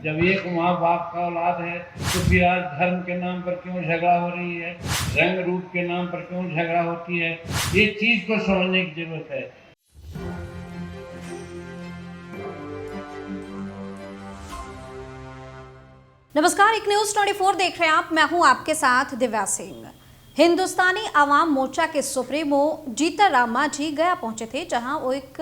जब एक माँ बाप का औलाद है तो फिर आज धर्म के नाम पर क्यों झगड़ा हो रही है, रंग रूप के नाम पर क्यों झगड़ा होती है, ये चीज को समझने की जरूरत है। नमस्कार, एक न्यूज 24 देख रहे हैं आप। मैं हूं आपके साथ दिव्या सिंह। हिंदुस्तानी आवाम मोर्चा के सुप्रीमो जीतन राम मांझी गया पहुंचे थे, जहां वो एक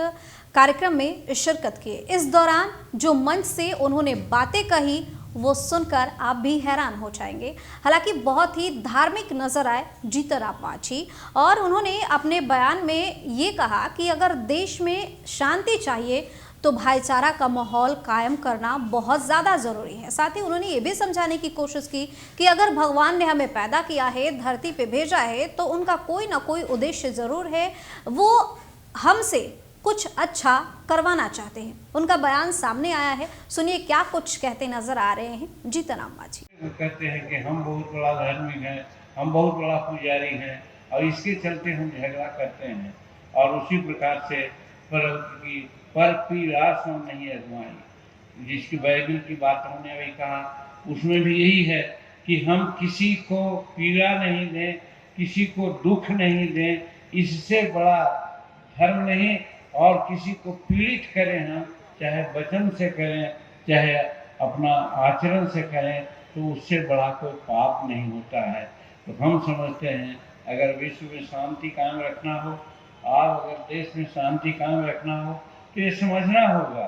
कार्यक्रम में शिरकत किए। इस दौरान जो मंच से उन्होंने बातें कही वो सुनकर आप भी हैरान हो जाएंगे। हालांकि बहुत ही धार्मिक नजर आए जीतन राम मांझी, और उन्होंने अपने बयान में ये कहा कि अगर देश में शांति चाहिए तो भाईचारा का माहौल कायम करना बहुत ज़्यादा ज़रूरी है। साथ ही उन्होंने ये भी समझाने की कोशिश की कि अगर भगवान ने हमें पैदा किया है, धरती पे भेजा है, तो उनका कोई ना कोई उद्देश्य ज़रूर है, वो हमसे कुछ अच्छा करवाना चाहते हैं। उनका बयान सामने आया है, सुनिए क्या कुछ कहते नजर आ रहे हैं जीतन राम मांझी। वो कहते हैं कि हम बहुत बड़ा धार्मिक हैं, हम बहुत बड़ा पुजारी हैं, और इसके चलते हम झगड़ा करते हैं। और उसी प्रकार से पर पीड़ा नहीं आजमाई, जिसकी बाइबल की बात हमने अभी कहा, उसमें भी यही है कि हम किसी को पीड़ा नहीं दें, किसी को दुख नहीं दें, इससे बड़ा धर्म नहीं। और किसी को पीड़ित करें हम, चाहे वचन से करें चाहे अपना आचरण से करें, तो उससे बड़ा कोई पाप नहीं होता है। तो हम समझते हैं अगर विश्व में शांति कायम रखना हो, और अगर देश में शांति कायम रखना हो, तो ये समझना होगा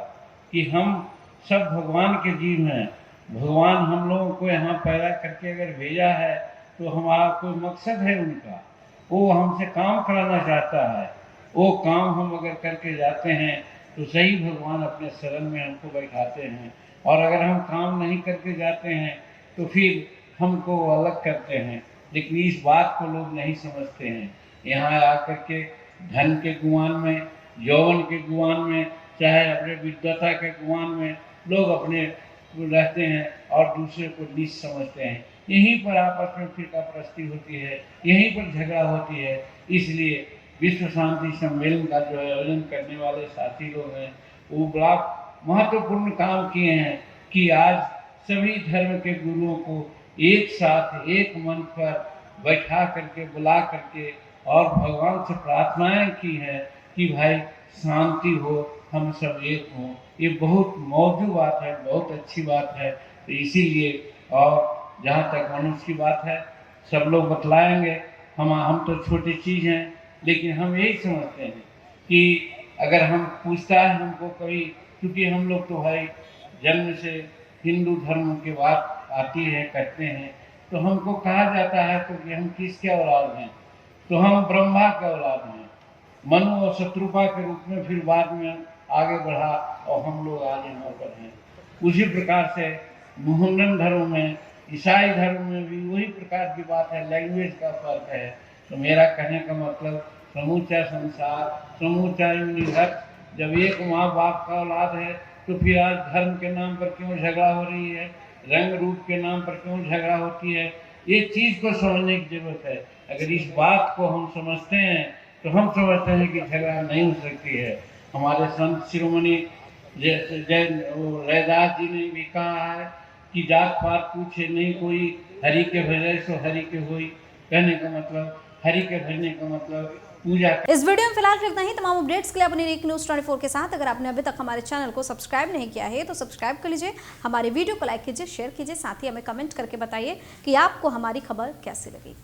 कि हम सब भगवान के जीव हैं। भगवान हम लोगों को यहाँ पैदा करके अगर भेजा है तो हमारा कोई मकसद है उनका, वो हमसे काम कराना चाहता है। वो काम हम अगर करके जाते हैं तो सही भगवान अपने शरण में हमको बैठाते हैं, और अगर हम काम नहीं करके जाते हैं तो फिर हमको अलग करते हैं। लेकिन इस बात को लोग नहीं समझते हैं। यहाँ आकर के धन के गुमान में, यौवन के गुमान में, चाहे अपने विद्वता के गुमान में लोग अपने रहते हैं और दूसरे को नीच समझते हैं। यहीं पर आपस में फिरकापरस्ती होती है, यहीं पर झगड़ा होती है। इसलिए विश्व शांति सम्मेलन का जो आयोजन करने वाले साथी लोग हैं, वो बड़ा महत्वपूर्ण काम किए हैं कि आज सभी धर्म के गुरुओं को एक साथ एक मंच पर बैठा करके, बुला करके, और भगवान से प्रार्थनाएं की है कि भाई शांति हो, हम सब एक हों। ये बहुत मौजूद बात है, बहुत अच्छी बात है। तो इसीलिए, और जहाँ तक मनुष्य की बात है, सब लोग बतलाएंगे। हम तो छोटी चीज़ हैं, लेकिन हम यही समझते हैं कि अगर हम पूछता है हमको कभी, क्योंकि हम लोग तो भाई जन्म से हिंदू धर्म की बात आती है, करते हैं, तो हमको कहा जाता है तो कि हम किसके औलाद हैं, तो हम ब्रह्मा के औलाद हैं। मनु और शत्रुपा के रूप में फिर बाद में आगे बढ़ा और हम लोग आज यहाँ पर हैं। उसी प्रकार से मुहम्मदन धर्म में, ईसाई धर्म में भी वही प्रकार की बात है, लैंग्वेज का फर्क है। तो मेरा कहने का मतलब समूचा संसार, समूचा यूनिवर्स जब एक माँ बाप का औलाद है तो फिर आज धर्म के नाम पर क्यों झगड़ा हो रही है, रंग रूप के नाम पर क्यों झगड़ा होती है, ये चीज को समझने की जरूरत है। अगर इस बात को हम समझते हैं तो हम समझते हैं कि झगड़ा नहीं हो सकती है। हमारे संत शिरोमणि जैन रैदास जी ने भी कहा है कि जात पात पूछे नहीं कोई, हरि के भजय सो हरि के होई। कहने का मतलब, हरि के भजने का मतलब पूजा। इस वीडियो में फिलहाल इतना ही। तमाम अपडेट्स के लिए अपनी एक न्यूज 24 के साथ, अगर आपने अभी तक हमारे चैनल को सब्सक्राइब नहीं किया है तो सब्सक्राइब कर लीजिए, हमारे वीडियो को लाइक कीजिए, शेयर कीजिए, साथ ही हमें कमेंट करके बताइए कि आपको हमारी खबर कैसी लगी।